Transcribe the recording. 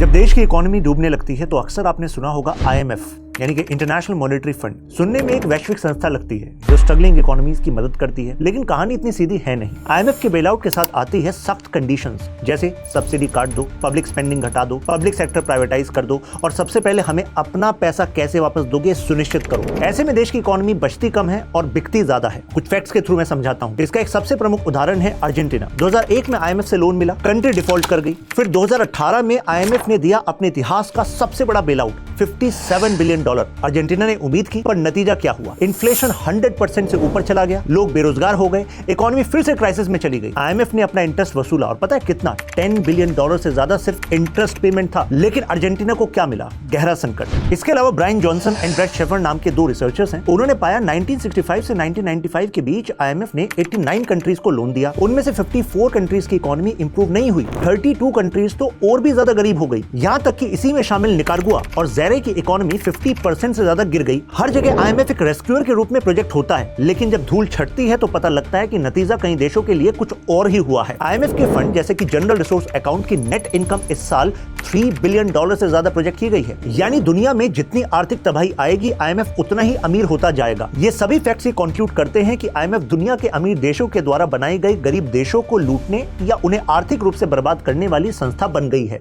जब देश की इकोनॉमी डूबने लगती है तो अक्सर आपने सुना होगा IMF यानी कि इंटरनेशनल मॉनेटरी फंड। सुनने में एक वैश्विक संस्था लगती है जो स्ट्रगलिंग इकोनॉमीज की मदद करती है, लेकिन कहानी इतनी सीधी है नहीं। IMF के बेलआउट के साथ आती है सख्त कंडीशंस, जैसे सब्सिडी काट दो, पब्लिक स्पेंडिंग घटा दो, पब्लिक सेक्टर प्राइवेटाइज कर दो और सबसे पहले हमें अपना पैसा कैसे वापस दोगे सुनिश्चित करो। ऐसे में देश की इकोनॉमी बचती कम है और बिकती ज्यादा है। कुछ फैक्ट्स के थ्रू मैं समझाता हूँ। इसका एक सबसे प्रमुख उदाहरण है अर्जेंटीना। 2001 में IMF से लोन मिला, कंट्री डिफॉल्ट कर गई। फिर 2018 में IMF ने दिया अपने इतिहास का सबसे बड़ा बेलआउट, $57 बिलियन। अर्जेंटीना ने उम्मीद की, पर नतीजा क्या हुआ? इन्फ्लेशन 100% से ऊपर चला गया, लोग बेरोजगार हो गए, इकोनॉमी फिर से क्राइसिस में चली गई। IMF ने अपना इंटरेस्ट वसूला और पता है कितना? $10 बिलियन से ज्यादा सिर्फ इंटरेस्ट पेमेंट था। लेकिन अर्जेंटीना को क्या मिला? गहरा संकट। इसके अलावा Brian Johnson and Brett Schaefer नाम के दो रिसर्चर्स हैं। उन्होंने पाया 1965 से 1995 के बीच IMF ने 89 कंट्रीज को लोन दिया। उनमें से 54 कंट्रीज की इकोनॉमी इंप्रूव नहीं हुई, 32 कंट्रीज तो और भी ज्यादा गरीब हो गई। यहाँ तक कि इसी में शामिल निकारागुआ और ज़ैरे की इकोनॉमी 50% से ज्यादा गिर गई। हर जगह IMF एक रेस्क्यूअर के रूप में प्रोजेक्ट होता है, लेकिन जब धूल छटती है तो पता लगता है कि नतीजा कई देशों के लिए कुछ और ही हुआ है। IMF के फंड जैसे कि जनरल रिसोर्स अकाउंट की नेट इनकम इस साल $3 बिलियन से ज्यादा प्रोजेक्ट की गई है। यानी दुनिया में जितनी आर्थिक तबाही आएगी, IMF उतना ही अमीर होता जाएगा। ये सभी फैक्ट्स कंक्लूड करते हैं कि IMF दुनिया के अमीर देशों के द्वारा बनाई गई गरीब देशों को लूटने या उन्हें आर्थिक रूप से बर्बाद करने वाली संस्था बन गई है।